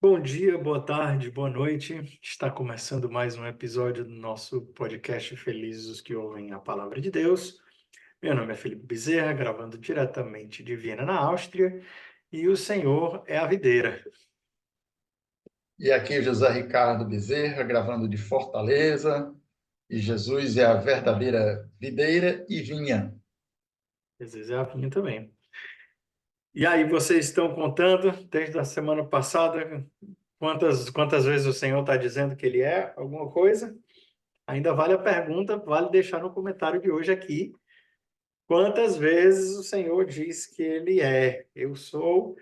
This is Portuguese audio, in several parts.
Bom dia, boa tarde, boa noite. Está começando mais um episódio do nosso podcast Felizes os que ouvem a palavra de Deus. Meu nome é Felipe Bezerra, gravando diretamente de Viena, na Áustria, e o Senhor é a videira. E aqui José Ricardo Bezerra, gravando de Fortaleza. E Jesus é a verdadeira videira e vinha. Jesus é a vinha também. E aí, vocês estão contando, desde a semana passada, quantas vezes o Senhor está dizendo que Ele é alguma coisa? Ainda vale a pergunta, vale deixar no comentário de hoje aqui. Quantas vezes o Senhor diz que Ele é? Eu sou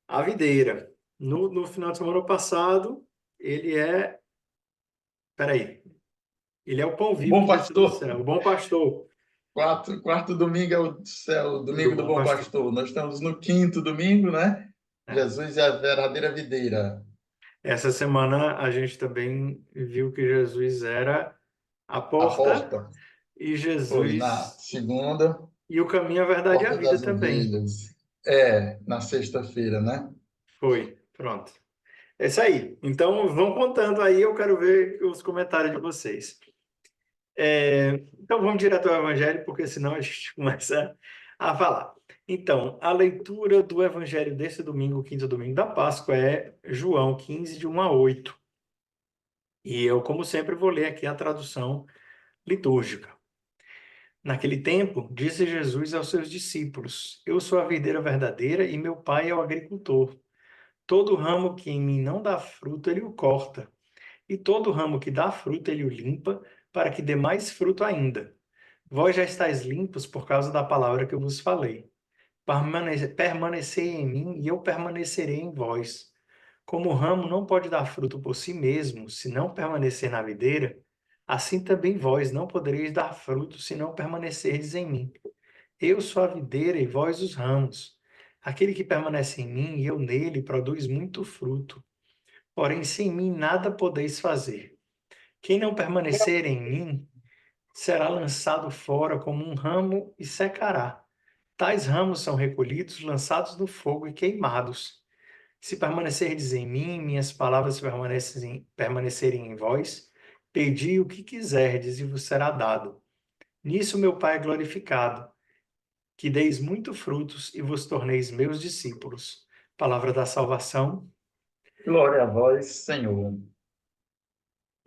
a videira. No final de semana passado, Ele é... Peraí. Ele é o pão O vivo bom que desceu do pastor. céu, o bom pastor. Quarto domingo é o céu, o Do domingo do bom bom pastor. pastor. Nós estamos no quinto domingo, né? É. Jesus é a verdadeira videira. Essa semana a gente também viu que Jesus era a A porta porta e foi na Jesus segunda, e o caminho, a verdade e a porta vida das também. ovelhas. Na sexta-feira, né? Foi, pronto. É isso aí. Então, vão contando aí, eu quero ver os comentários de vocês. Então, vamos direto ao Evangelho, porque senão a gente começa a falar. Então, a leitura do Evangelho desse domingo, o quinto domingo da Páscoa, é João 15, de 1 a 8. E eu, como sempre, vou ler aqui a tradução litúrgica. Naquele tempo, disse Jesus aos seus discípulos: Eu sou a videira verdadeira e meu pai é o agricultor. Todo ramo que em mim não dá fruto, ele o corta. E todo ramo que dá fruto, ele o limpa, para que dê mais fruto ainda. Vós já estáis limpos por causa da palavra que eu vos falei. Permanecei em mim e eu permanecerei em vós. Como o ramo não pode dar fruto por si mesmo, se não permanecer na videira, assim também vós não podereis dar fruto se não permanecerdes em mim. Eu sou a videira e vós os ramos. Aquele que permanece em mim e eu nele produz muito fruto. Porém, sem mim nada podeis fazer. Quem não permanecer em mim será lançado fora como um ramo e secará. Tais ramos são recolhidos, lançados no fogo e queimados. Se permanecerdes em mim, minhas palavras permanecerem em vós, pedi o que quiserdes e vos será dado. Nisso meu Pai é glorificado, que deis muito frutos e vos torneis meus discípulos. Palavra da salvação. Glória a vós, Senhor.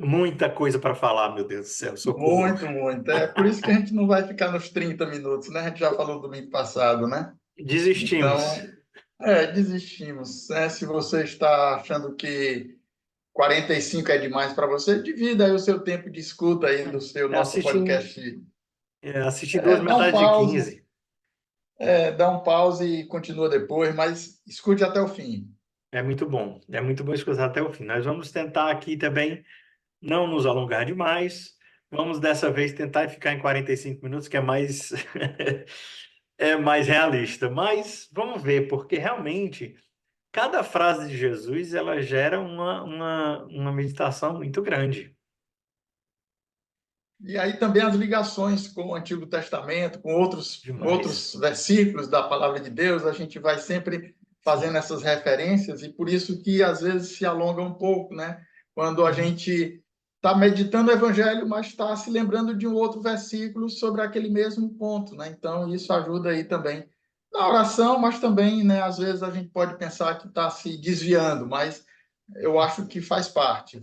Muita coisa para falar, meu Deus do céu, socorro. Muito, muito. É por isso que a gente não vai ficar nos 30 minutos, né? A gente já falou domingo passado, né? Desistimos. Então, desistimos. Né? Se você está achando que 45 é demais para você, divida aí o seu tempo de escuta aí do seu nosso Assisti, podcast. assisti duas Dá um metades de pause, 15. e continua depois, mas escute até o fim. É muito bom escutar até o fim. Nós vamos tentar aqui também não nos alongar demais. Vamos dessa vez tentar ficar em 45 minutos, que é mais é mais realista. Mas vamos ver, porque realmente cada frase de Jesus ela gera uma meditação muito grande. E aí também as ligações com o Antigo Testamento, com Demais. outros versículos da Palavra de Deus, a gente vai sempre Sim. fazendo essas referências, e por isso que às vezes se alonga um pouco, né? Quando a Uhum. gente está meditando o Evangelho, mas está se lembrando de um outro versículo sobre aquele mesmo ponto, né? Então isso ajuda aí também na oração, mas também, né? Às vezes a gente pode pensar que está se desviando, mas eu acho que faz parte,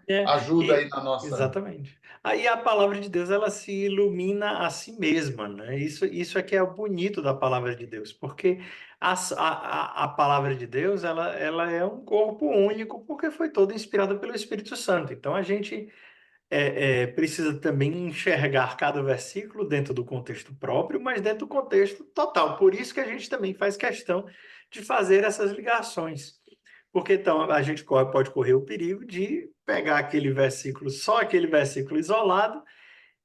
É, ajuda aí e na nossa. exatamente. Aí a palavra de Deus ela se ilumina a si mesma, né? Isso é que é o bonito da palavra de Deus, porque a palavra de Deus ela é um corpo único, porque foi toda inspirada pelo Espírito Santo. Então a gente precisa também enxergar cada versículo dentro do contexto próprio, mas dentro do contexto total. Por isso que a gente também faz questão de fazer essas ligações. Porque então a gente pode correr o perigo de pegar aquele versículo, só aquele versículo isolado,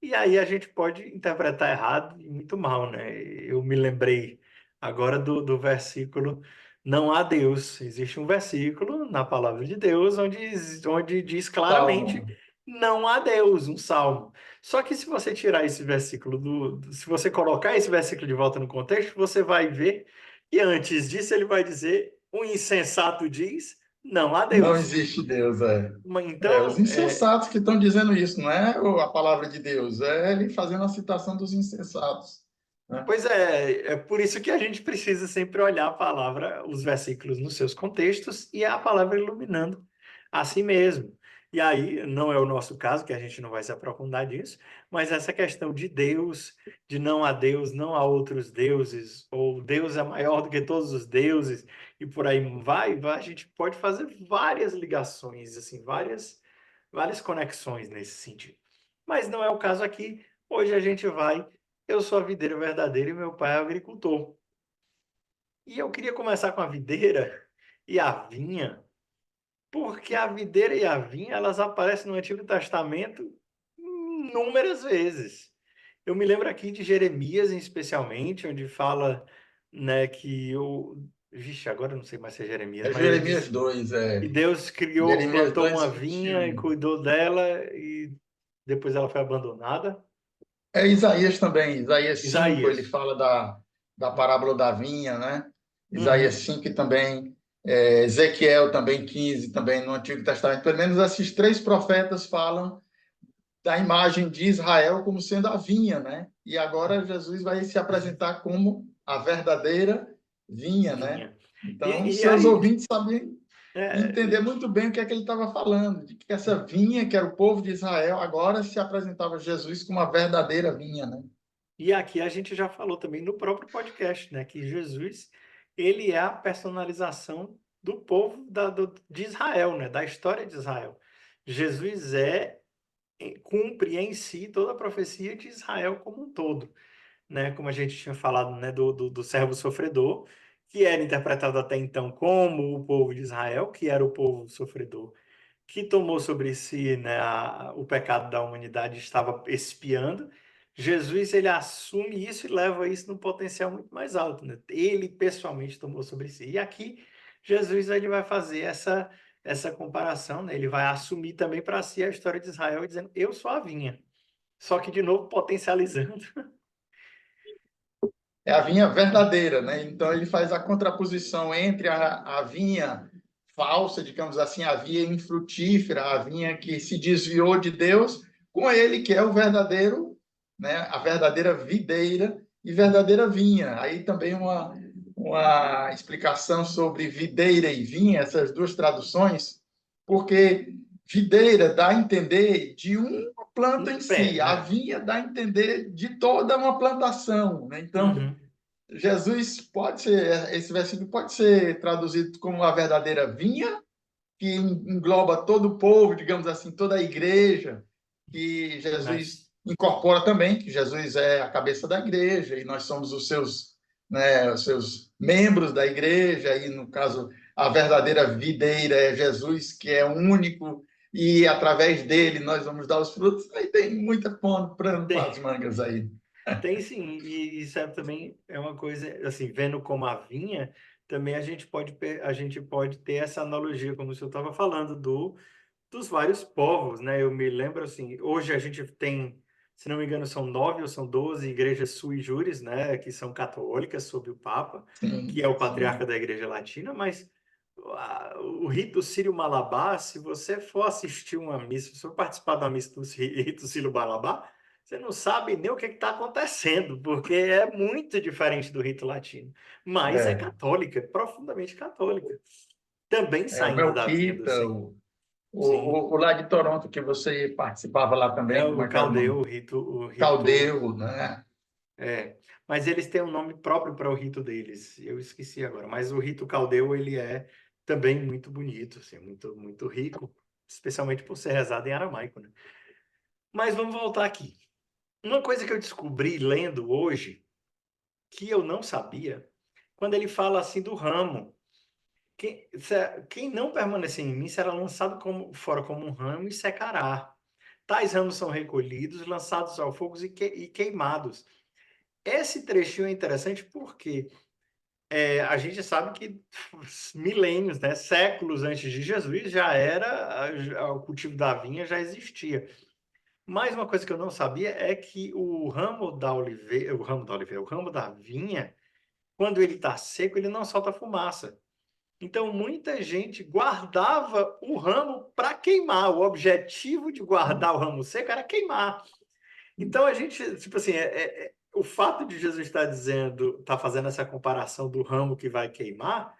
e aí a gente pode interpretar errado e muito mal, né? Eu me lembrei agora do versículo Não há Deus. Existe um versículo na palavra de Deus onde diz claramente Salmo. não há Deus, um salmo. Só que se você tirar esse versículo se você colocar esse versículo de volta no contexto, você vai ver que antes disso ele vai dizer: o insensato diz, não há Não Deus. existe Deus, é. Os Então, insensatos que estão dizendo isso, não é a palavra de Deus, é ele fazendo a citação dos insensatos, né? pois é por isso que a gente precisa sempre olhar a palavra, os versículos nos seus contextos e a palavra iluminando a si mesmo. E aí, não é o nosso caso, que a gente não vai se aprofundar nisso, mas essa questão de Deus, de não há Deus, não há outros deuses, ou Deus é maior do que todos os deuses, e por aí vai, a gente pode fazer várias ligações, assim, várias conexões nesse sentido. Mas não é o caso aqui. Hoje a gente vai. Eu sou a videira verdadeira e meu pai é agricultor. E eu queria começar com a videira e a vinha, porque a videira e a vinha, elas aparecem no Antigo Testamento inúmeras vezes. Eu me lembro aqui de Jeremias, especialmente, onde fala, né, que o... Vixe, agora eu não sei mais se é Jeremias, É mas ele Jeremias diz 2, que Deus criou, Jeremias plantou 2, uma vinha e 21. cuidou dela e depois ela foi abandonada. É Isaías também, Isaías 5 ele Isaías. fala da parábola da vinha, né? Isaías Uhum. 5 e também, Ezequiel também 15 também no Antigo Testamento. Pelo menos esses três profetas falam da imagem de Israel como sendo a vinha, né? E agora Jesus vai se apresentar como a verdadeira vinha, né? Vinha. Então, E seus aí, ouvintes sabem entender é, muito bem o que é que ele estava falando, de que essa vinha, que era o povo de Israel, agora se apresentava Jesus como a verdadeira vinha, né? e aqui a gente já falou também no próprio podcast, né, que Jesus, ele é a personalização do povo de Israel, né, da história de Israel. Jesus cumpre em si toda a profecia de Israel como um todo, né, como a gente tinha falado, né, do servo sofredor, que era interpretado até então como o povo de Israel, que era o povo sofredor, que tomou sobre si, né, o pecado da humanidade, estava expiando. Jesus, ele assume isso e leva isso num potencial muito mais alto, né? Ele pessoalmente tomou sobre si. E aqui Jesus, ele vai fazer essa comparação, né? Ele vai assumir também para si a história de Israel, dizendo: eu sou a vinha. Só que de novo potencializando. É a vinha verdadeira, né? Então ele faz a contraposição entre a vinha falsa, digamos assim, a vinha infrutífera, a vinha que se desviou de Deus, com ele que é o verdadeiro, né? A verdadeira videira e verdadeira vinha. Aí também uma explicação sobre videira e vinha, essas duas traduções, porque videira dá a entender de uma planta em Um si, pé, a né? vinha dá a entender de toda uma plantação, né? Então, Uhum. Jesus pode ser, esse versículo pode ser traduzido como a verdadeira vinha, que engloba todo o povo, digamos assim, toda a igreja, que Mas Jesus incorpora também, que Jesus é a cabeça da igreja e nós somos os seus membros da igreja, e no caso, a verdadeira videira é Jesus, que é único, e através dele nós vamos dar os frutos. Aí tem muita pano para as tem, mangas aí. tem sim, e isso também é uma coisa, assim, vendo como a vinha, também a gente pode ter essa analogia, como o senhor estava falando, dos vários povos, né? Eu me lembro, assim, hoje a gente tem, se não me engano, são 9 ou são 12 igrejas sui juris, né? Que são católicas, sob o Papa, que é Sim, o patriarca sim. da Igreja Latina, mas o rito sírio-malabar, se você for assistir uma missa, se for participar de uma missa do rito sírio-malabar, você não sabe nem o que está acontecendo, porque é muito diferente do rito latino. Mas é É. católica, profundamente católica. Também O saindo da vinha do Melquita, Senhor. o, Sim. o lá de Toronto, que você participava lá É também, como o é que era o caldeu, nome? o rito. Caldeu, né? É. Mas eles têm um nome próprio para o rito deles. Eu esqueci agora. Mas o rito caldeu, ele é também muito bonito, assim, muito, muito rico, especialmente por ser rezado em aramaico, né? Mas vamos voltar aqui. Uma coisa que eu descobri lendo hoje, que eu não sabia, quando ele fala assim do ramo. Quem não permanecer em mim será lançado fora como um ramo e secará. Tais ramos são recolhidos, lançados ao fogo e queimados. Esse trechinho é interessante porque a gente sabe que milênios, né, séculos antes de Jesus, o cultivo da vinha já existia. Mas uma coisa que eu não sabia é que o ramo da vinha, quando ele está seco, ele não solta fumaça. Então, muita gente guardava o ramo para queimar. O objetivo de guardar o ramo seco era queimar. Então, a gente, tipo assim, o fato de Jesus estar dizendo, estar fazendo essa comparação do ramo que vai queimar,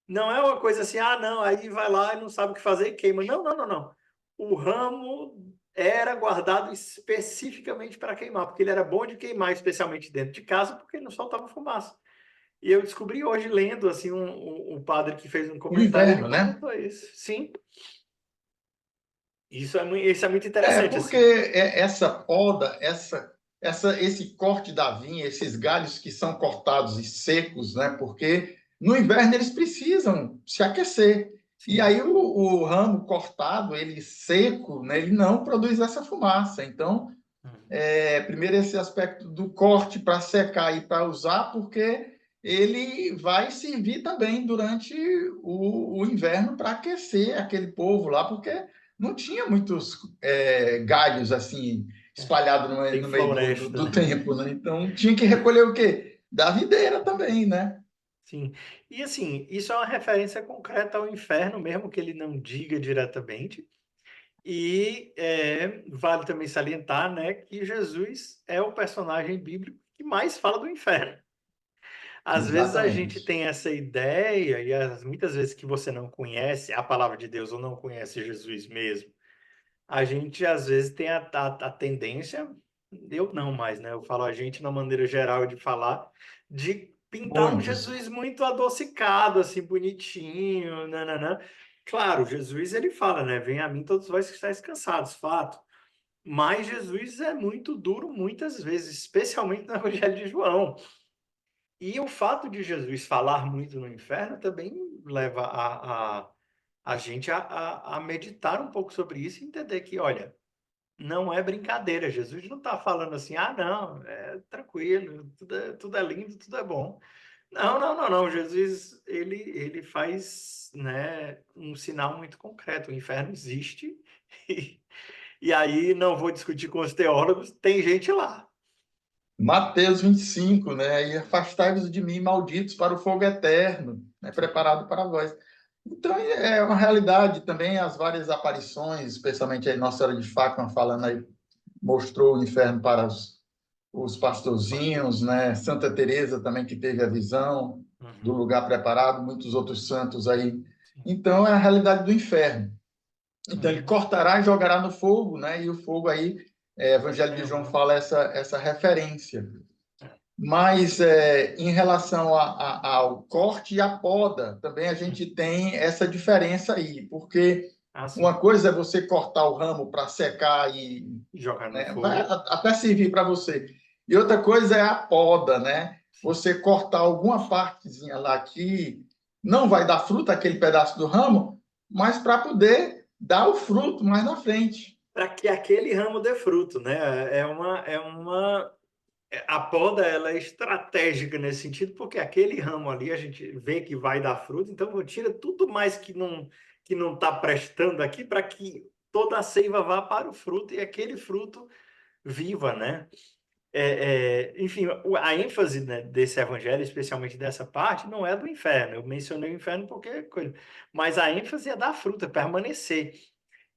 não é uma coisa assim, ah, não, aí vai lá e não sabe o que fazer e queima. Não, não, não, não. O ramo era guardado especificamente para queimar, porque ele era bom de queimar, especialmente dentro de casa, porque não soltava fumaça. E eu descobri hoje, lendo, assim, um padre que fez um No comentário, ele inverno, né? comentou isso. Sim, isso é muito É, interessante, porque assim. essa poda, esse corte da vinha, esses galhos que são cortados e secos, né? Porque no inverno eles precisam se aquecer. E Sim. aí o ramo cortado, ele seco, né? Ele não produz essa fumaça. Então, Uhum. primeiro esse aspecto do corte para secar e para usar, porque ele vai servir também durante o inverno para aquecer aquele povo lá, porque não tinha muitos galhos assim espalhados Tem no meio floresta, do né? tempo, né? Então tinha que recolher o quê? Da videira também, né? Sim. E assim, isso é uma referência concreta ao inferno, mesmo que ele não diga diretamente. E vale também salientar, né, que Jesus é o personagem bíblico que mais fala do inferno. Às vezes a gente Exatamente. tem essa ideia, e muitas vezes que você não conhece a palavra de Deus ou não conhece Jesus mesmo, a gente às vezes tem a tendência, eu não mais, né? Eu falo a gente na maneira geral de falar, de pintar um Muitos. Jesus muito adocicado, assim, bonitinho, nananã. Claro, Jesus ele fala, né? Venha a mim todos vós que estáis cansados, fato. Mas Jesus é muito duro muitas vezes, especialmente no Evangelho de João. E o fato de Jesus falar muito no inferno também leva a gente a meditar um pouco sobre isso e entender que, olha, não é brincadeira. Jesus não está falando assim, ah, não, é tranquilo, tudo é lindo, tudo é bom. Não, não, não, não. Jesus, ele faz, né, um sinal muito concreto. O inferno existe. E aí, não vou discutir com os teólogos, tem gente lá. Mateus 25, né? E afastai-vos de mim, malditos, para o fogo eterno, né? Sim. Preparado para vós. Então, é uma realidade também, as várias aparições, especialmente aí Nossa Senhora de Fátima falando aí, mostrou o inferno para os pastorzinhos, né? Santa Teresa também que teve a visão do Uhum, lugar preparado, muitos outros santos aí. sim. Então, é a realidade do inferno. Então, ele Uhum. cortará e jogará no fogo, né? E o fogo aí, Evangelho É de João uma... fala essa referência. é. Mas em relação ao corte e à poda, também a gente tem essa diferença aí, porque Ah, sim. uma coisa é você cortar o ramo para secar e, Jogar no né, vai fogo. até servir para você. E outra coisa é a poda, né? Sim. Você cortar alguma partezinha lá que não vai dar fruto, aquele pedaço do ramo, mas para poder dar o fruto mais na frente. Para que aquele ramo dê fruto, né? A poda ela é estratégica nesse sentido, porque aquele ramo ali a gente vê que vai dar fruto, então tira tudo mais que não está prestando aqui para que toda a seiva vá para o fruto e aquele fruto viva, né? Enfim, a ênfase, né, desse evangelho, especialmente dessa parte, não é do inferno. Eu mencionei o inferno porque é coisa, mas a ênfase é da fruta, permanecer.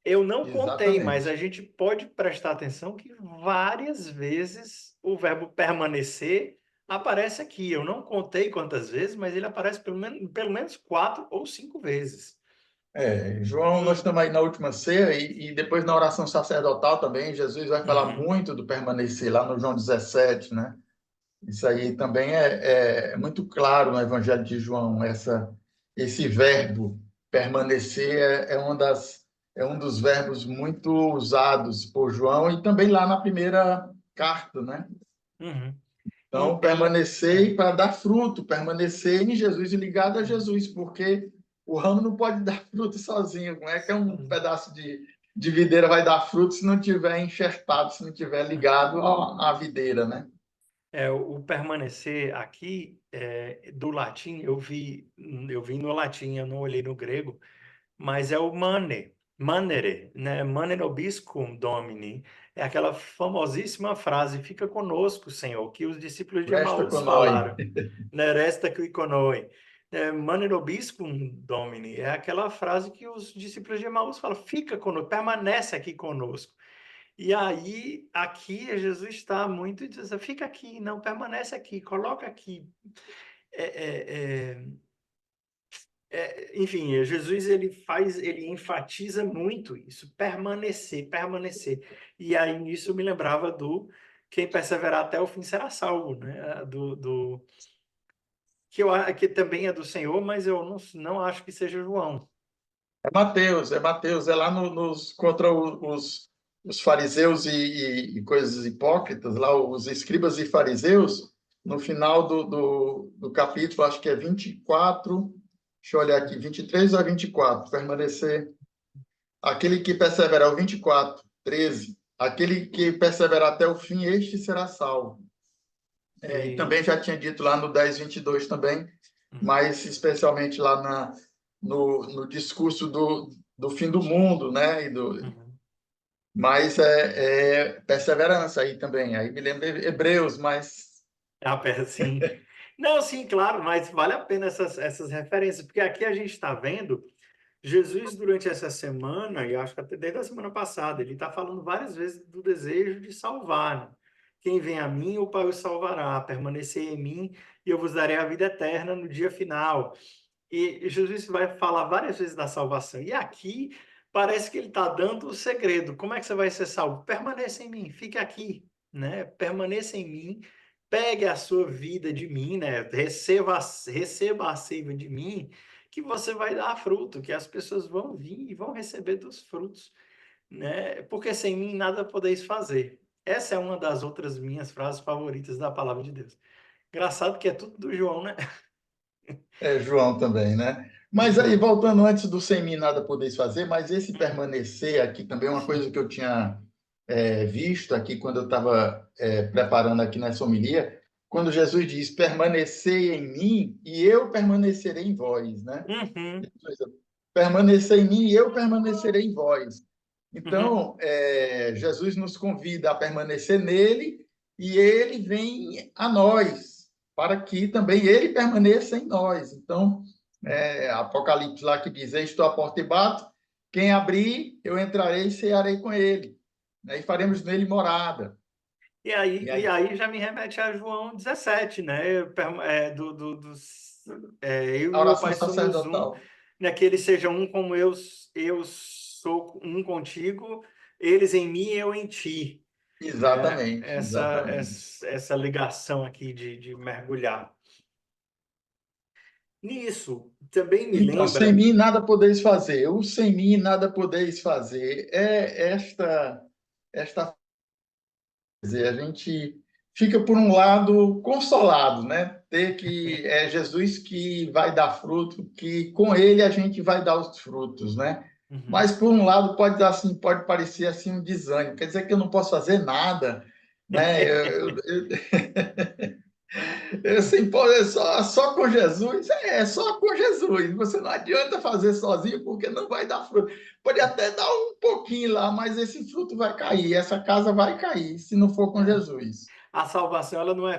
Eu não contei, mas a Exatamente. gente pode prestar atenção que várias vezes o verbo permanecer aparece aqui. Eu não contei quantas vezes, mas ele aparece pelo menos 4 ou 5 vezes. João, nós E, estamos aí na última ceia e depois na oração sacerdotal também, Jesus vai falar uhum, muito do permanecer lá no João 17, né? Isso aí também é muito claro no Evangelho de João, esse verbo permanecer é um dos verbos muito usados por João e também lá na primeira carta, né? uhum. Então, É, permanecer para dar fruto, permanecer em Jesus e ligado a Jesus, porque o ramo não pode dar fruto sozinho. Como é que um pedaço de videira vai dar fruto se não tiver enxertado, se não tiver ligado à videira, né? o permanecer aqui, do latim, eu vi no latim, eu não olhei no grego, mas é o manere, né? Mane nobiscum Domini. É aquela famosíssima frase, fica conosco, Senhor, que os discípulos de Resta Emaús con noi. falaram, né? Resta qui con noi. Mane nobiscum Domini, é aquela frase que os discípulos de Emaús falam, fica conosco, permanece aqui conosco. E aí, aqui, Jesus está muito dizendo, fica aqui, não, permanece aqui, coloca aqui. É, é, é, enfim, Jesus ele enfatiza muito isso, permanecer, permanecer. E aí nisso me lembrava do quem perseverar até o fim será salvo, né? Que também é do Senhor, mas eu não acho que seja João. É Mateus, é lá contra os fariseus e coisas hipócritas, lá os escribas e fariseus, no final do capítulo, acho que é 24, deixa eu olhar aqui, 23 a 24, permanecer. Aquele que perseverar, o 24, 13, aquele que perseverar até o fim, este será salvo. E E, também já tinha dito lá no 10, 22 também, mas especialmente lá no discurso do fim do mundo, né? uhum. Mas é perseverança aí também. Aí me lembra Hebreus, mas Sim. Não, sim, claro, mas vale a pena essas referências, porque aqui a gente está vendo Jesus, durante essa semana, e acho que até desde a semana passada, ele está falando várias vezes do desejo de salvar, né? Quem vem a mim, o Pai o salvará, permanecer em mim, e eu vos darei a vida eterna no dia final. E Jesus vai falar várias vezes da salvação. E aqui parece que ele está dando o segredo. Como é que você vai ser salvo? Permaneça em mim, fique aqui, né? Permaneça em mim, pegue a sua vida de mim, né? Receba a seiva de mim, que você vai dar fruto, que as pessoas vão vir e vão receber dos frutos, né? Porque sem mim nada podeis fazer. Essa é uma das outras minhas frases favoritas da palavra de Deus. Engraçado que é tudo do João, né? é João também, né? Mas aí, João. voltando antes do sem mim nada podeis fazer, mas esse Uhum. permanecer aqui também é uma coisa que eu tinha visto aqui quando eu estava preparando aqui nessa homilia, quando Jesus diz, permanecei em mim e eu permanecerei em vós, né? Uhum. Permanecer em mim e eu permanecerei em vós. Uhum. Então, Jesus nos convida a permanecer nele e ele vem a nós, para que também ele permaneça em nós. Então, Apocalipse lá que diz: estou à porta e bato, quem abrir, eu entrarei e cearei com ele, né? E faremos nele morada. E E aí, aí já me remete a João 17, né? Eu a e o oração Pai somos um, sacerdotal. né? Que eles sejam um como eu sou um contigo, eles em mim e eu em ti, né? Exatamente, exatamente. Essa ligação aqui de mergulhar. Nisso, também me Então, sem lembra. mim nada podeis fazer. O sem mim nada podeis fazer é esta dizer, a gente fica por um lado consolado, né? Ter que é Jesus que vai dar fruto, que com ele a gente vai dar os frutos, né? Uhum. Mas por um lado pode dar assim, pode parecer assim um desânimo, quer dizer que eu não posso fazer nada, né? Assim, pô, só com Jesus? Só com Jesus. Você não adianta fazer sozinho porque não vai dar fruto. Pode até dar um pouquinho lá, mas esse fruto vai cair, essa casa vai cair, se não for com Jesus. A salvação ela não é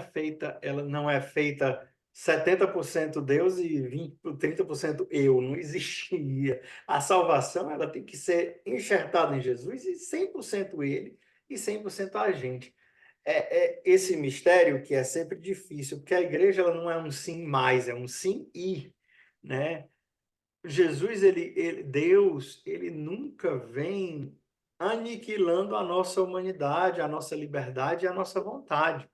feita 70% Deus e 30% eu, não existia. A salvação ela tem que ser enxertada em Jesus e 100% ele e 100% a gente. É esse mistério que é sempre difícil, porque a igreja ela não é um sim mais, é um sim e, né? Jesus, Deus, ele nunca vem aniquilando a nossa humanidade, a nossa liberdade e a nossa vontade.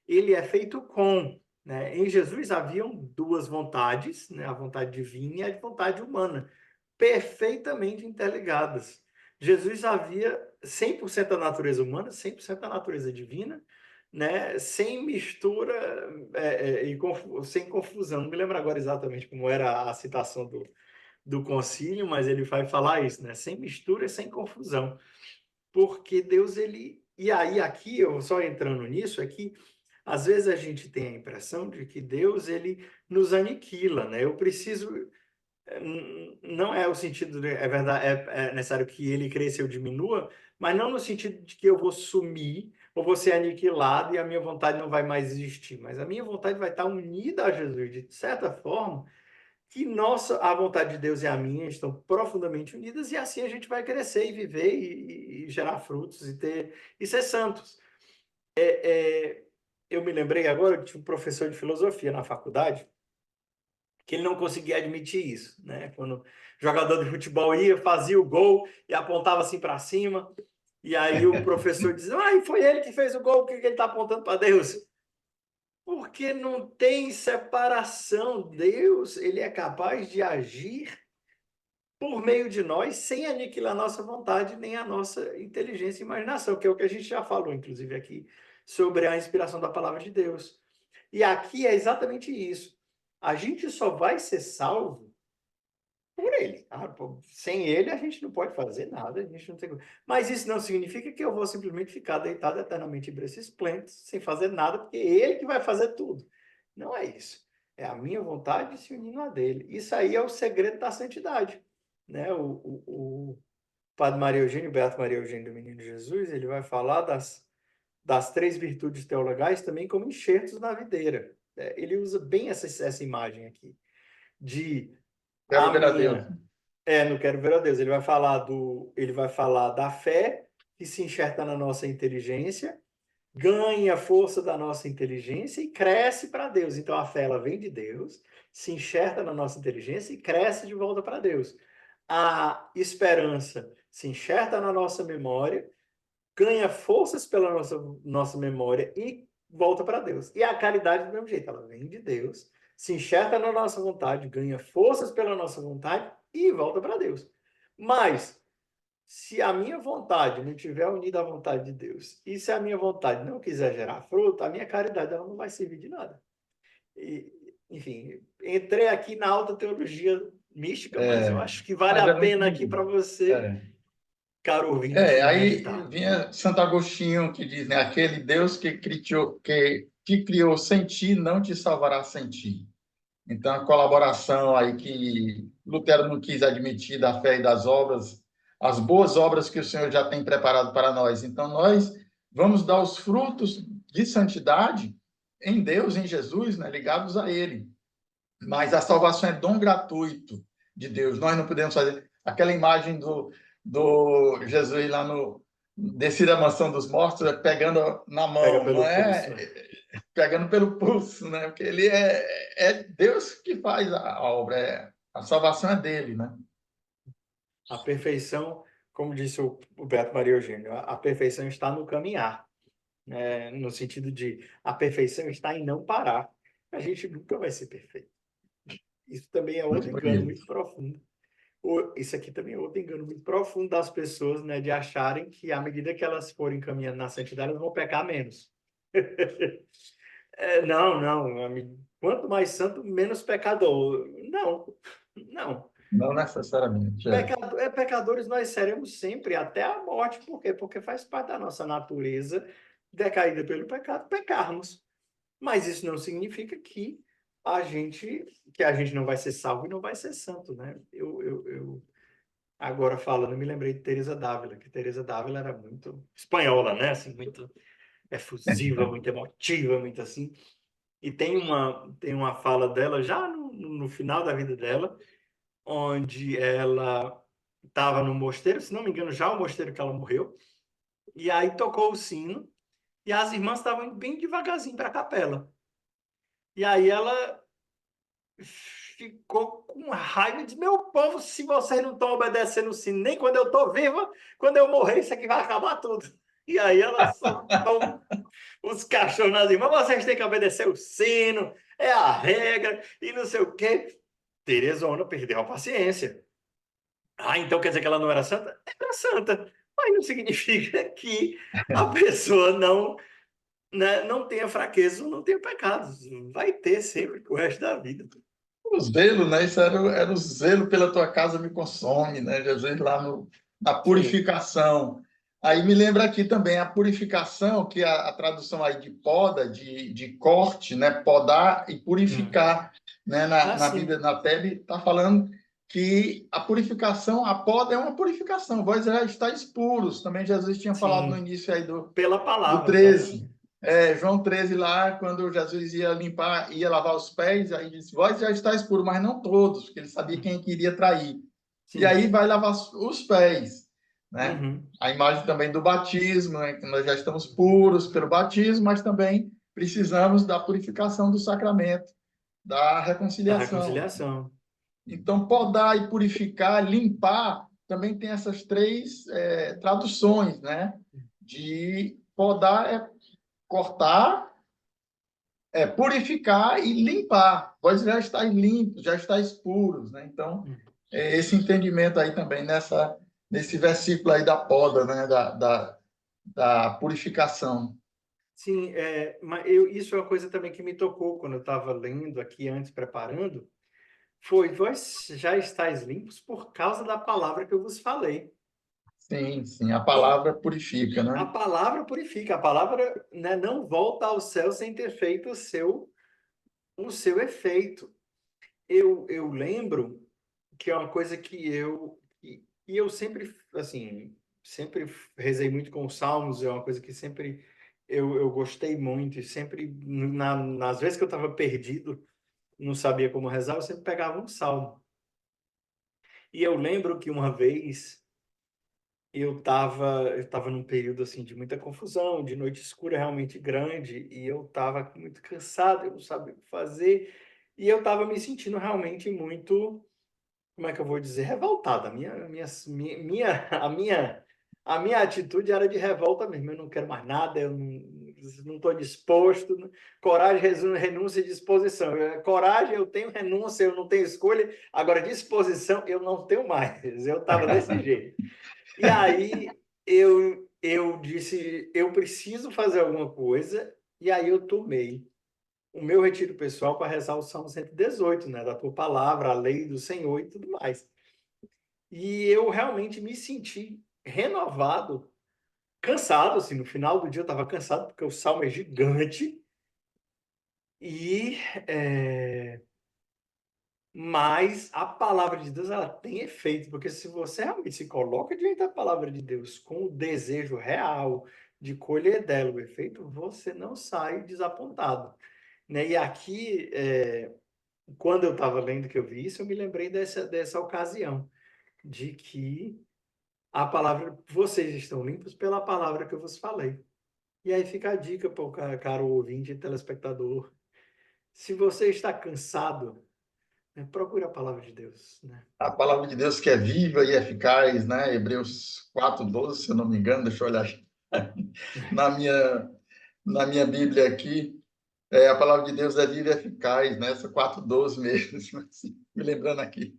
Ele é feito com, né? Em Jesus haviam duas vontades, né? A vontade divina e a vontade humana, perfeitamente interligadas. Jesus havia 100% da natureza humana, 100% da natureza divina, né? Sem mistura sem confusão. Não me lembro agora exatamente como era a citação do concílio, mas ele vai falar isso, né? Sem mistura e sem confusão. Porque Deus, ele. E aí, aqui, eu só entrando nisso, é que às vezes a gente tem a impressão de que Deus, ele nos aniquila, né? Eu preciso. Não é o sentido, é verdade, é necessário que ele cresça e eu diminua, mas não no sentido de que eu vou sumir ou vou ser aniquilado e a minha vontade não vai mais existir, mas a minha vontade vai estar unida a Jesus, de certa forma. que a vontade de Deus e a minha estão profundamente unidas, e assim a gente vai crescer e viver e gerar frutos e ser santos. Eu me lembrei agora que tinha um professor de filosofia na faculdade que ele não conseguia admitir isso, né? Quando o jogador de futebol ia, fazia o gol e apontava assim para cima, e aí o professor dizia: "Ah, foi ele que fez o gol, que ele está apontando para Deus?" Porque não tem separação. Deus, ele é capaz de agir por meio de nós, sem aniquilar nossa vontade, nem a nossa inteligência e imaginação, que é o que a gente já falou, inclusive, aqui, sobre a inspiração da palavra de Deus. E aqui é exatamente isso. A gente só vai ser salvo por ele. Sem ele, a gente não pode fazer nada, a gente não tem... Mas isso não significa que eu vou simplesmente ficar deitado eternamente em berço esplêndido, sem fazer nada, porque é ele que vai fazer tudo. Não é isso. É a minha vontade se unindo a dele. Isso aí é o segredo da santidade. Né? O Padre Maria Eugênio, Beato Maria Eugênio do Menino Jesus, ele vai falar das três virtudes teologais também como enxertos na videira. Ele usa bem essa imagem aqui, de Quero a ver a Deus. minha... não quero ver a Deus. Ele vai falar da fé que se enxerta na nossa inteligência, ganha força da nossa inteligência e cresce para Deus. Então a fé ela vem de Deus, se enxerta na nossa inteligência e cresce de volta para Deus. A esperança se enxerta na nossa memória, ganha forças pela nossa memória e volta para Deus. E a caridade do mesmo jeito, ela vem de Deus, se enxerta na nossa vontade, ganha forças pela nossa vontade e volta para Deus. Mas se a minha vontade não estiver unida à vontade de Deus, e se a minha vontade não quiser gerar fruto, a minha caridade ela não vai servir de nada. E, enfim, entrei aqui na alta teologia mística, mas eu acho que vale Mas a é muito pena aqui para bonito. você, É. caro ouvinte, Aí meditar. vinha Santo Agostinho que diz, né, aquele Deus que criou sem ti não te salvará sem ti. Então, a colaboração aí que Lutero não quis admitir da fé e das obras, as boas obras que o Senhor já tem preparado para nós. Então, nós vamos dar os frutos de santidade em Deus, em Jesus, né, ligados a Ele. Mas a salvação é dom gratuito de Deus. Nós não podemos fazer aquela imagem do Jesus lá no descer da mansão dos mortos, pegando na Pega mão, não pelo pulso. é pegando pelo pulso, né? Porque ele é Deus que faz a obra, a salvação é dele, né? A perfeição, como disse o Beato Maria Eugênio, a perfeição está no caminhar, né? No sentido de a perfeição está em não parar. A gente nunca vai ser perfeito. Isso também é Muito outro engano bonito. muito profundo. Isso aqui também é outro engano muito profundo das pessoas, né? De acharem que à medida que elas forem caminhando na santidade, elas vão pecar menos. Não, não. Quanto mais santo, menos pecador. Não, não. Não necessariamente, é. Pecadores nós seremos sempre, até a morte. Por quê? Porque faz parte da nossa natureza, decaída pelo pecado, pecarmos. Mas isso não significa que a gente não vai ser salvo e não vai ser santo, né? Agora falando, me lembrei de Teresa d'Ávila, que Teresa d'Ávila era muito espanhola, né? Assim, muito efusiva, muito emotiva, muito assim. E tem uma fala dela, já no final da vida dela, onde ela estava no mosteiro, se não me engano, já o mosteiro que ela morreu, e aí tocou o sino, e as irmãs estavam indo bem devagarzinho para a capela. E aí ela ficou com raiva e disse: meu povo, se vocês não estão obedecendo o sino, nem quando eu estou viva, quando eu morrer, isso aqui vai acabar tudo. E aí ela soltou os cachorros nas irmãs: vocês têm que obedecer o sino, é a regra, e não sei o quê. Teresona perdeu a paciência. Então quer dizer que ela não era santa? Era santa, mas não significa que a pessoa não, né, não tenha fraquezas ou não tenha pecados. Vai ter sempre o resto da vida. O zelo, né? Isso era o zelo pela tua casa me consome, né? Jesus lá na Sim, purificação. Aí me lembra aqui também a purificação, que a tradução aí de poda, de corte, né? Podar e sim. purificar, né? Na Bíblia, Assim, na TEB, está falando que a purificação, a poda é uma purificação, vós já estáis puros. Também Jesus tinha falado no sim. início aí do Pela palavra, 13. exatamente. João 13 lá, quando Jesus ia limpar, ia lavar os pés, aí disse, vós já estáis puros, mas não todos, porque ele sabia quem queria trair. E Sim. aí vai lavar os pés, né? Uhum. A imagem também do batismo, né? Que nós já estamos puros pelo batismo, mas também precisamos da purificação do sacramento, da Da reconciliação. reconciliação. Então, podar e purificar, limpar, também tem essas três traduções, né? De podar é cortar, purificar e limpar. Vós já estáis limpos, já estáis puros, né? Então, esse entendimento aí também nesse versículo aí da poda, né? Da purificação. Sim, mas isso é uma coisa também que me tocou quando eu estava lendo aqui antes, preparando. Foi, vós já estáis limpos por causa da palavra que eu vos falei. Sim, sim, a E palavra purifica, a né? palavra purifica, a palavra, né, não volta ao céu sem ter feito o seu efeito. Eu lembro que é uma coisa que eu sempre, assim, sempre rezei muito com os salmos, é uma coisa que sempre eu gostei muito, e sempre, nas vezes que eu estava perdido, não sabia como rezar, eu sempre pegava um salmo. E eu lembro que uma vez eu tava num período assim de muita confusão, de noite escura realmente grande, e eu estava muito cansado, eu não sabia o que fazer, e eu estava me sentindo realmente muito, como é que eu vou dizer, revoltado. A minha atitude era de revolta mesmo. Eu não quero mais nada, eu não estou disposto. Coragem, renúncia e disposição. Coragem, eu tenho, renúncia, eu não tenho escolha. Agora, disposição, eu não tenho mais. Eu estava desse jeito. E aí eu disse, eu preciso fazer alguma coisa, e aí eu tomei o meu retiro pessoal para rezar o Salmo 118, né, da tua palavra, a lei do Senhor e tudo mais. E eu realmente me senti renovado, cansado, assim, no final do dia eu estava cansado, porque o salmo é gigante, e mas a palavra de Deus ela tem efeito, porque se você realmente se coloca diante da palavra de Deus com o desejo real de colher dela o efeito, você não sai desapontado, né? E aqui, quando eu estava lendo que eu vi isso, eu me lembrei dessa ocasião, de que a palavra, vocês estão limpos pela palavra que eu vos falei. E aí fica a dica para o caro ouvinte e telespectador. Se você está cansado, né, procure a palavra de Deus, né? A palavra de Deus que é viva e eficaz, né? Hebreus 4:12, se eu não me engano, deixa eu olhar na minha, na minha Bíblia aqui. A palavra de Deus é viva e eficaz, né? Essa 4:12 mesmo, assim, me lembrando aqui.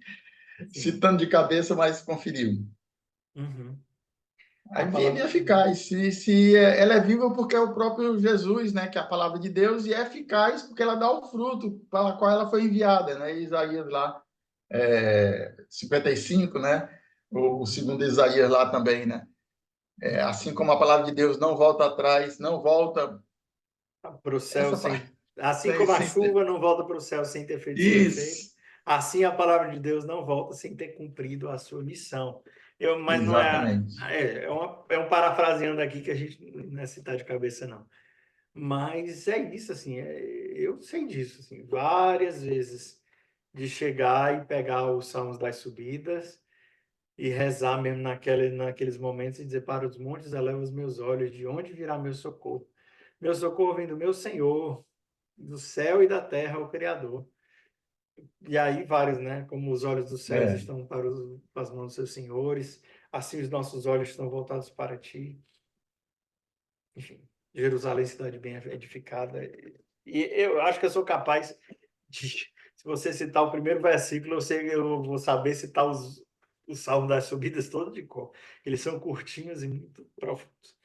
Sim. Citando de cabeça, mas conferiu. Uhum. A Aí vive e palavra de Deus. eficaz. Se ela é viva porque é o próprio Jesus, né? Que é a palavra de Deus, e é eficaz porque ela dá o fruto para o qual ela foi enviada, né? Isaías lá, 55, né? O segundo Isaías lá também, né? Assim como a palavra de Deus não volta atrás, não volta Para o céu essa sem. Assim sem, como a sem ter... chuva não volta para o céu sem ter feito seu efeito, Isso, assim a palavra de Deus não volta sem ter cumprido a sua missão. Mas não é. exatamente. É um parafraseando aqui que a gente não é citar de cabeça, não. Mas é isso, assim, eu sei disso, assim, várias vezes, de chegar e pegar os Salmos das Subidas e rezar mesmo naqueles momentos e dizer para os montes eleva os meus olhos, de onde virá meu socorro? Meu socorro vem do meu Senhor, do céu e da terra, o Criador. E aí vários, né? Como os olhos dos céus É, estão para as mãos dos seus senhores, assim os nossos olhos estão voltados para ti. Enfim, Jerusalém, cidade bem edificada. E eu acho que eu sou capaz de, se você citar o primeiro versículo, eu vou saber citar os salmos das subidas todos de cor. Eles são curtinhos e muito profundos.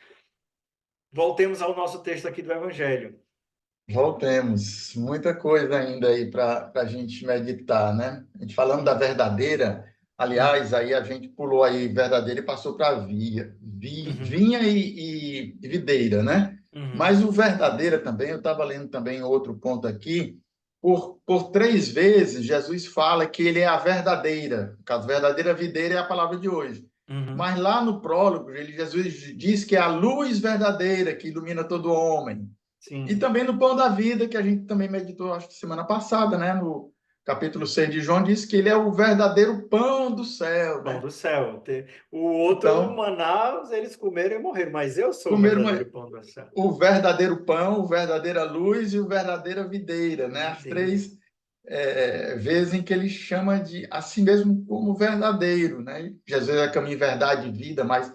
Voltemos ao nosso texto aqui do Evangelho. voltemos. Muita coisa ainda aí para a gente meditar, né? A gente falando da Hum, verdadeira, hum, aliás, aí a gente pulou aí verdadeira e passou para uhum, vinha e videira, né? uhum, Mas o verdadeira também, eu estava lendo também outro ponto aqui, por três vezes Jesus fala que ele é a verdadeira, no caso, verdadeira videira é a palavra de hoje. uhum, Mas lá no prólogo, Jesus diz que é a luz verdadeira que ilumina todo homem. E sim. também no pão da vida, que a gente também meditou, acho que semana passada, né? No capítulo 6 de João, diz que ele é o verdadeiro pão do céu, Pão né? do céu. O outro, Então, maná, eles comeram e morreram, mas eu sou o comer verdadeiro pão do céu. o verdadeiro pão, o verdadeira luz e o verdadeira videira, né? As Videira. três vezes em que ele chama de a si mesmo como verdadeiro, né? Jesus é caminho, verdade e vida, mas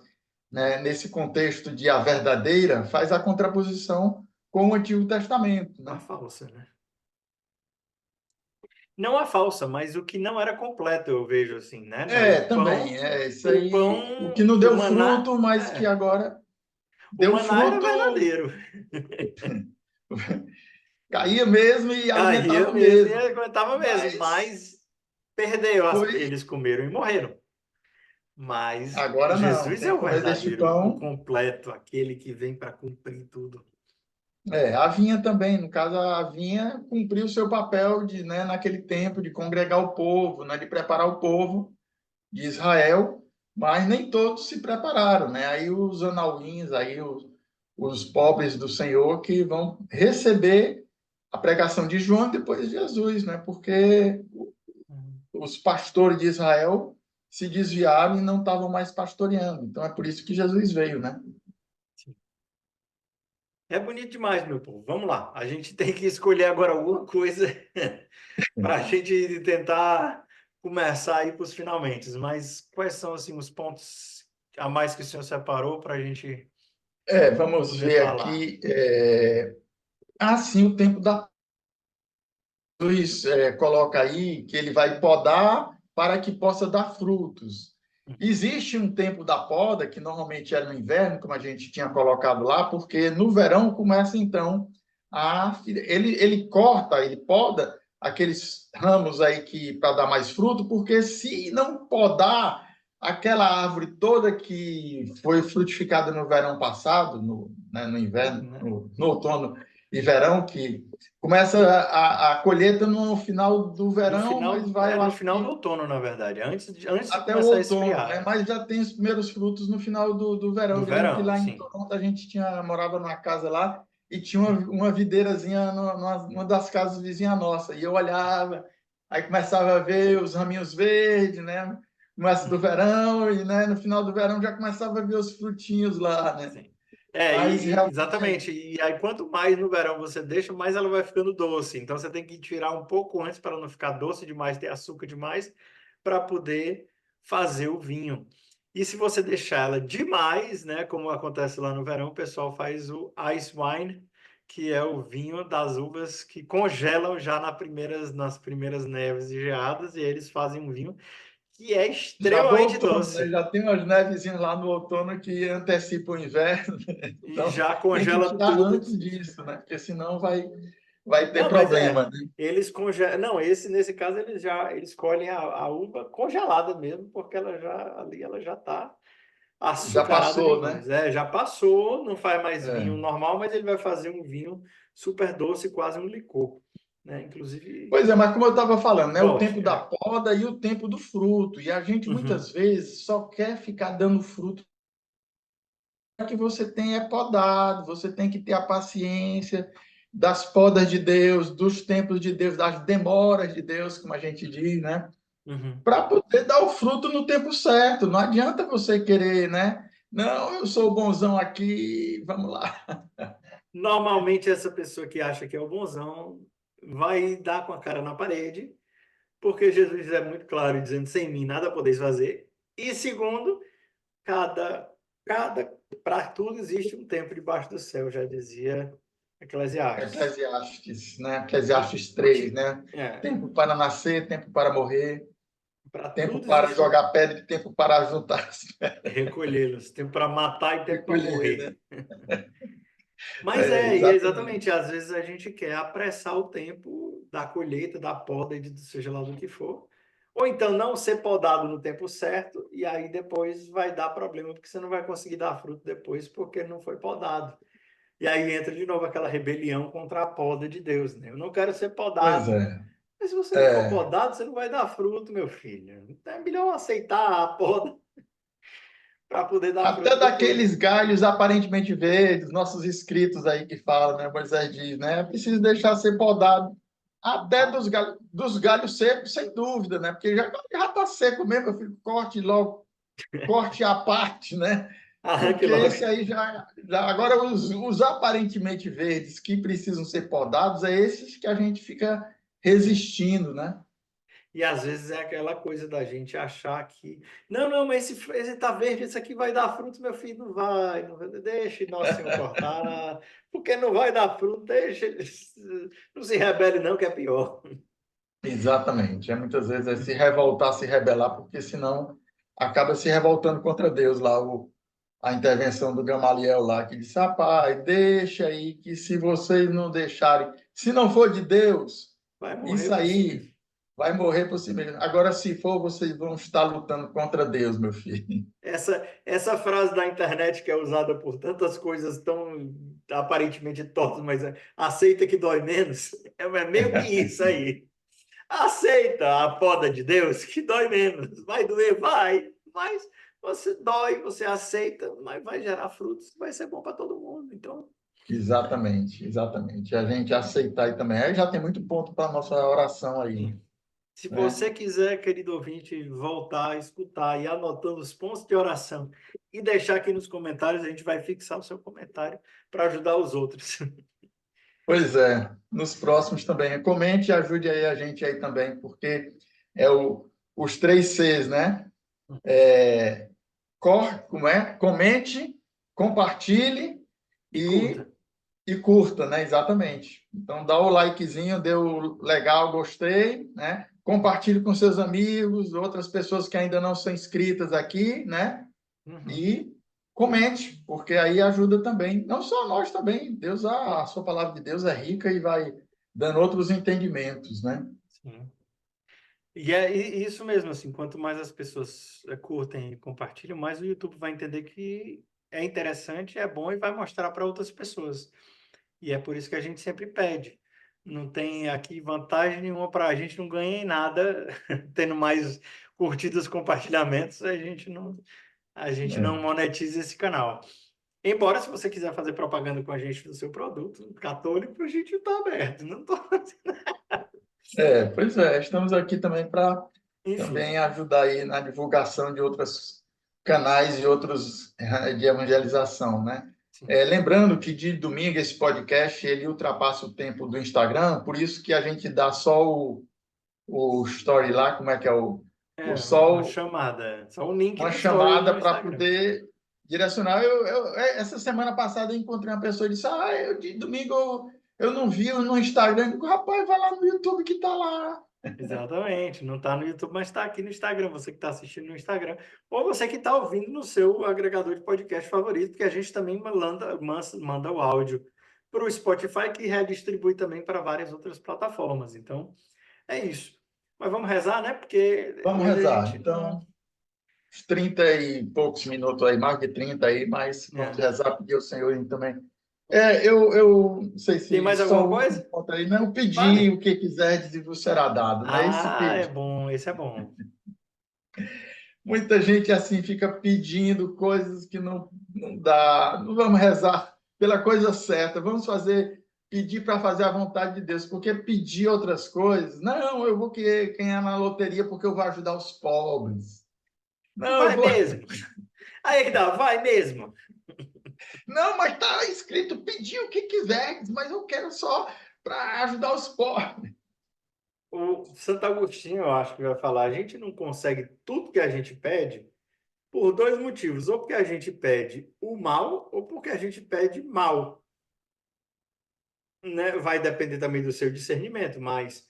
né, nesse contexto de a verdadeira, faz a contraposição com o Antigo Testamento, A né? falsa, né? Não a falsa, mas o que não era completo, eu vejo assim, né? Também, isso O aí, o que pão, não o deu maná, fruto, mas que agora o deu maná era fruto, verdadeiro. caía mesmo e Caía alimentava mesmo e mesmo. aguentava mesmo, Mas mas perdeu. foi Eles comeram e morreram. Mas agora não, Jesus é quem o comer deste verdadeiro, o pão. completo, aquele que vem para cumprir tudo. A vinha também, no caso, a vinha cumpriu o seu papel de, né, naquele tempo de congregar o povo, né, de preparar o povo de Israel, mas nem todos se prepararam, né? Aí os anauíns, aí os pobres do Senhor que vão receber a pregação de João depois de Jesus, né? Porque os pastores de Israel se desviaram e não estavam mais pastoreando. Então é por isso que Jesus veio, né? É bonito demais, meu povo. Vamos lá. A gente tem que escolher agora alguma coisa para a gente tentar começar a ir para os finalmente. Mas quais são assim, os pontos a mais que o senhor separou para a gente Vamos poder ver falar? aqui. Sim, o tempo da Jesus coloca aí que ele vai podar para que possa dar frutos. Existe um tempo da poda, que normalmente é no inverno, como a gente tinha colocado lá, porque no verão começa então ele corta, ele poda aqueles ramos aí que para dar mais fruto, porque se não podar aquela árvore toda que foi frutificada no verão passado, no inverno, Né? no outono e verão, que começa a colheita no final do No verão, mas final, vai, eu no acho final do que outono, na verdade, antes de até o começar a outono, né? esfriar. Mas já tem os primeiros frutos no final do verão. Do Eu lembro que verão, lá em sim. Toronto a gente morava numa casa lá e tinha uma videirazinha numa das casas vizinha nossa. E eu olhava, aí começava a ver os raminhos verdes, né? Começo do verão, e né, no final do verão já começava a ver os frutinhos lá, né? Sim. Mas realmente Exatamente. E aí, quanto mais no verão você deixa, mais ela vai ficando doce. Então, você tem que tirar um pouco antes para não ficar doce demais, ter açúcar demais, para poder fazer o vinho. E se você deixar ela demais, né, como acontece lá no verão, o pessoal faz o ice wine, que é o vinho das uvas que congelam já nas primeiras neves e geadas, e aí eles fazem um vinho que é já do extremamente outono, né? doce. Já tem umas nevezinhas lá no outono que antecipam o inverno. E Então, já tem que congela tirar tudo. antes disso, né? Porque senão vai ter Não, mas problema, né? eles congelam. Não, nesse caso eles colhem a uva congelada mesmo, porque ela já ali ela já está Já açucarada passou, né? demais. Já passou, não faz mais vinho É. normal, mas ele vai fazer um vinho super doce, quase um licor, né? Inclusive, Pois é, mas como eu estava falando, né? O volte. tempo da poda e o tempo do fruto. E a gente Uhum, muitas vezes só quer ficar dando fruto que você tem podado, você tem que ter a paciência das podas de Deus, dos tempos de Deus, das demoras de Deus, como a gente diz, né? uhum. Para poder dar o fruto no tempo certo. Não adianta você querer, né? Não, eu sou o bonzão aqui, vamos lá. Normalmente essa pessoa que acha que é o bonzão vai dar com a cara na parede, porque Jesus é muito claro dizendo: sem mim nada podeis fazer. E segundo, Cada, cada, para tudo existe um tempo debaixo do céu, já dizia Eclesiastes. Eclesiastes, né? E, Eclesiastes 3, né? é, Tempo para nascer, tempo para morrer, para tempo tudo para existe um jogar pedra e tempo para juntar, recolhê-los, tempo para matar e tempo para recolher, né? morrer. Mas e é exatamente, Exatamente. às vezes a gente quer apressar o tempo da colheita, da poda, seja lá do que for. Ou então não ser podado no tempo certo, e aí depois vai dar problema, porque você não vai conseguir dar fruto depois, porque não foi podado. E aí entra de novo aquela rebelião contra a poda de Deus, né? Eu não quero ser Pois podado. é. Mas se você não for É, podado, você não vai dar fruto, meu filho. Então é melhor aceitar a poda para poder dar Até fruto depois. daqueles galhos aparentemente verdes, nossos inscritos aí que falam, né? Moisés diz, né? É preciso deixar ser podado. Até Ah, dos galhos secos, sem dúvida, né? Porque já está seco mesmo, eu fico corte logo, corte à parte, né? arranque Porque logo. esse aí agora os aparentemente verdes que precisam ser podados é esses que a gente fica resistindo, né? E às vezes é aquela coisa da gente achar que, não, não, mas esse tá verde, esse aqui vai dar fruto, meu filho, não vai, não vai, deixa Nosso Senhor cortar, porque não vai dar fruto, deixa, não se rebele não, que é pior. Exatamente. É muitas vezes é se revoltar, se rebelar, porque senão acaba se revoltando contra Deus lá, a intervenção do Gamaliel lá, que disse, rapaz, deixa aí, que se vocês não deixarem, se não for de Deus, Vai morrer isso por si aí mesmo. vai morrer por si mesmo. Agora, se for, vocês vão estar lutando contra Deus, meu filho. Essa frase da internet que é usada por tantas coisas tão aparentemente tortas, mas aceita que dói menos, é meio que isso aí. Aceita a poda de Deus, que dói menos. Vai doer, vai, mas você dói, você aceita, mas vai gerar frutos, vai ser bom para todo mundo. Então, Exatamente, exatamente. A gente aceitar aí também. Aí já tem muito ponto para a nossa oração aí, se né? você quiser, querido ouvinte, voltar a escutar e anotando os pontos de oração e deixar aqui nos comentários, a gente vai fixar o seu comentário para ajudar os outros. Pois é, nos próximos também. Comente e ajude aí a gente aí também, porque é os três Cs, né? Como é? Comente, compartilhe E curta. e, e curta, né? Exatamente. Então dá o likezinho, deu legal, gostei, né? Compartilhe com seus amigos, outras pessoas que ainda não são inscritas aqui, né? Uhum. E comente, porque aí ajuda também, não só nós também, Deus, a sua palavra de Deus é rica e vai dando outros entendimentos, né? Sim. E é isso mesmo, assim, quanto mais as pessoas curtem e compartilham, mais o YouTube vai entender que é interessante, é bom e vai mostrar para outras pessoas. E é por isso que a gente sempre pede. Não tem aqui vantagem nenhuma para a gente não ganha em nada, tendo mais curtidas, compartilhamentos, a gente não É, monetiza esse canal. Embora, se você quiser fazer propaganda com a gente do seu produto católico, a gente está aberto. Não tô... pois é, estamos aqui também para Enfim. também ajudar aí na divulgação de outros canais e outros de evangelização, né? Sim. Lembrando que de domingo esse podcast ele ultrapassa o tempo do Instagram, por isso que a gente dá só o story lá, como é que é o É, uma sol chamada. Só um link uma do Stories chamada no para Instagram. poder direcionar. Essa semana passada eu encontrei uma pessoa e disse: de domingo eu não vi no Instagram. Eu digo, rapaz, vai lá no YouTube que tá lá. Exatamente. Não está no YouTube, mas está aqui no Instagram. Você que está assistindo no Instagram. Ou você que está ouvindo no seu agregador de podcast favorito, porque a gente também manda o áudio para o Spotify, que redistribui também para várias outras plataformas. Então, é isso. Mas vamos rezar, né? Porque Vamos hoje a rezar. gente não. Então, uns 30 e poucos minutos aí, mais de 30 aí, mas vamos É. rezar, pedir ao Senhor aí também. Eu não sei Tem se mais só alguma o último coisa? ponto aí, não, pedir Fale. o que quiserdes e vos será dado, né? Esse Ah, é pedir. bom. Esse é bom. Muita gente assim fica pedindo coisas que não dá. Não vamos rezar pela coisa certa, vamos pedir para fazer a vontade de Deus, porque pedir outras coisas, não, eu vou querer ganhar na loteria porque eu vou ajudar os pobres. Não, eu Vai vou. mesmo. Aí que dá, vai mesmo. Não, mas está escrito pedir o que quiser, mas eu quero só para ajudar os pobres. O Santo Agostinho, eu acho que vai falar, a gente não consegue tudo que a gente pede por dois motivos, ou porque a gente pede o mal, ou porque a gente pede mal, né? Vai depender também do seu discernimento, mas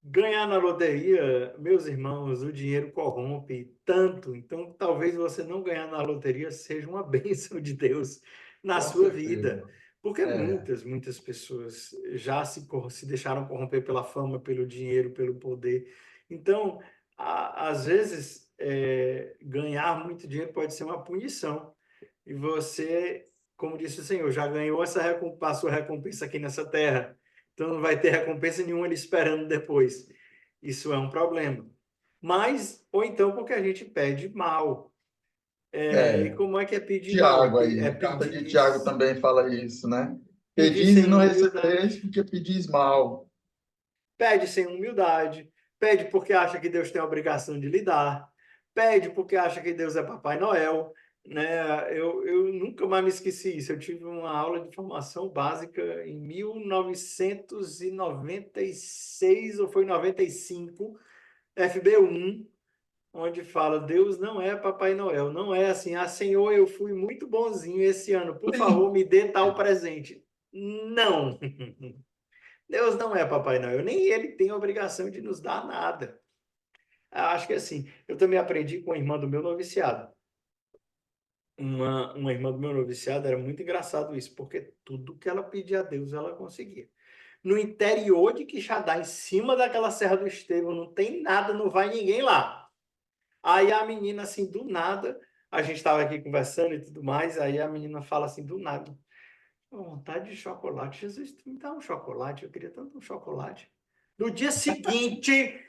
ganhar na loteria, meus irmãos, o dinheiro corrompe tanto, então talvez você não ganhar na loteria seja uma bênção de Deus na Com sua certeza. vida. Porque É, muitas pessoas já se deixaram corromper pela fama, pelo dinheiro, pelo poder. Então, às vezes, ganhar muito dinheiro pode ser uma punição. E você, como disse o Senhor, já ganhou a sua recompensa aqui nessa terra. Então não vai ter recompensa nenhuma ele esperando depois. Isso é um problema. Mas, ou então porque a gente pede mal. E É, como é que é pedir mal? Tiago aí, É a carta de pedir, Tiago também fala isso, né? pedir Pedis e sem não humildade. recebereis porque pedis mal. Pede sem humildade, pede porque acha que Deus tem a obrigação de lhe dar, pede porque acha que Deus é Papai Noel, né? Eu nunca mais me esqueci isso. Eu tive uma aula de formação básica em 1996 ou foi 95, FB1, onde fala Deus não é Papai Noel, não é assim, ah, Senhor, eu fui muito bonzinho esse ano, por favor, me dê tal presente. Não. Deus não é Papai Noel, nem ele tem a obrigação de nos dar nada. Acho que assim, eu também aprendi com a irmã do meu noviciado. Uma irmã do meu noviciado, era muito engraçado isso, porque tudo que ela pedia a Deus, ela conseguia. No interior de Quixadá, em cima daquela Serra do Estevão, não tem nada, não vai ninguém lá. Aí a menina, assim, do nada, a gente estava aqui conversando e tudo mais, aí a menina fala assim, do nada, vontade de chocolate. Jesus, tu me dá um chocolate, eu queria tanto um chocolate. No dia seguinte,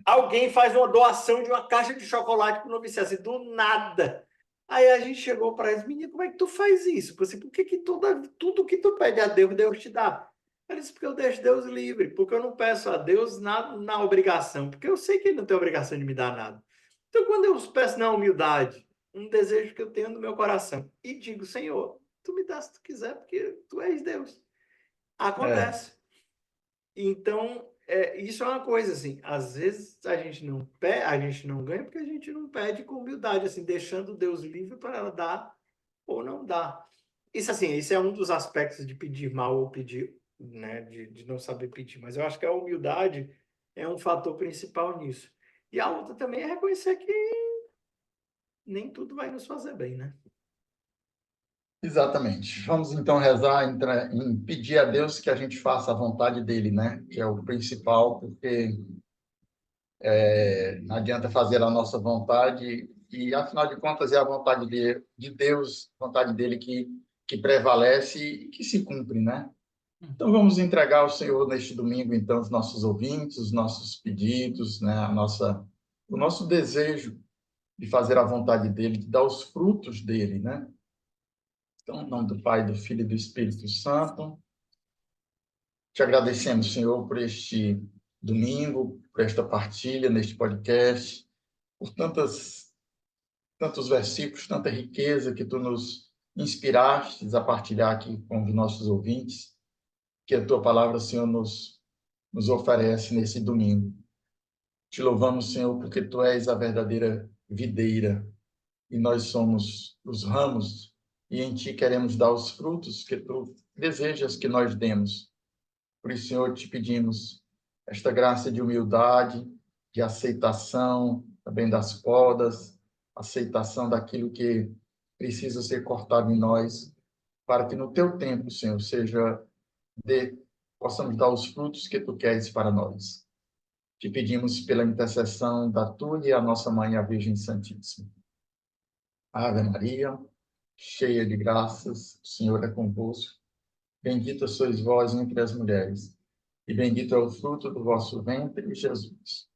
alguém faz uma doação de uma caixa de chocolate para o noviciado, assim, do nada. Aí a gente chegou para eles, menino, como é que tu faz isso? Assim, por que tudo que tu pede a Deus, Deus te dá? Ela disse, porque eu deixo Deus livre, porque eu não peço a Deus na obrigação, porque eu sei que Ele não tem obrigação de me dar nada. Então, quando eu peço na humildade, um desejo que eu tenho no meu coração, e digo, Senhor, tu me dá se tu quiser, porque tu és Deus. É, Acontece. Então, isso é uma coisa assim, às vezes a gente não ganha porque a gente não pede com humildade, assim, deixando Deus livre para ela dar ou não dar. Isso assim, isso é um dos aspectos de pedir mal ou pedir, né, de não saber pedir, mas eu acho que a humildade é um fator principal nisso. E a outra também é reconhecer que nem tudo vai nos fazer bem, né? exatamente. Vamos então rezar em pedir a Deus que a gente faça a vontade dele, né? Que é o principal, porque não adianta fazer a nossa vontade e, afinal de contas, é a vontade de Deus, a vontade dele que prevalece e que se cumpre, né? Então, vamos entregar ao Senhor neste domingo, então, os nossos ouvintes, os nossos pedidos, né? O nosso desejo de fazer a vontade dele, de dar os frutos dele, né? Então, em nome do Pai, do Filho e do Espírito Santo, te agradecemos, Senhor, por este domingo, por esta partilha neste podcast, por tantos versículos, tanta riqueza que tu nos inspiraste a partilhar aqui com os nossos ouvintes, que a tua palavra, Senhor, nos oferece nesse domingo. Te louvamos, Senhor, porque tu és a verdadeira videira e nós somos os ramos e em ti queremos dar os frutos que tu desejas que nós demos. Por isso, Senhor, te pedimos esta graça de humildade, de aceitação também das podas, aceitação daquilo que precisa ser cortado em nós, para que no teu tempo, Senhor, possamos dar os frutos que tu queres para nós. Te pedimos pela intercessão da tua e a nossa mãe, a Virgem Santíssima. Ave Maria, cheia de graças, o Senhor é convosco. Bendita sois vós entre as mulheres, e bendito é o fruto do vosso ventre, Jesus.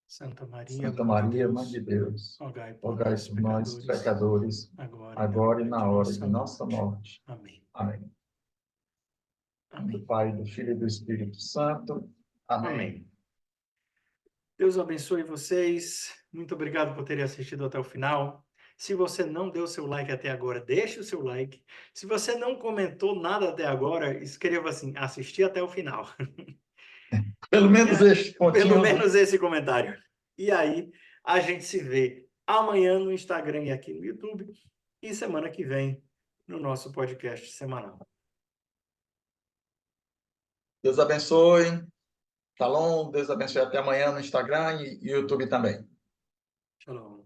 Santa Maria, Santa Mãe de Maria, Mãe de Deus, Deus, rogai por rogai nós, por nós, pecadores, pecadores, agora e na agora e hora na de hora nossa de nossa morte. morte. Amém. Amém. Em nome do Amém. Pai, do Filho e do Espírito Santo. Amém. Amém. Deus abençoe vocês. Muito obrigado por terem assistido até o final. Se você não deu seu like até agora, deixe o seu like. Se você não comentou nada até agora, escreva assim: assistir até o final. Pelo menos este Pelo pontinho, né? menos esse comentário. E aí, a gente se vê amanhã no Instagram e aqui no YouTube. E semana que vem no nosso podcast semanal. Deus abençoe. Shalom, Deus abençoe até amanhã no Instagram e YouTube também. Shalom.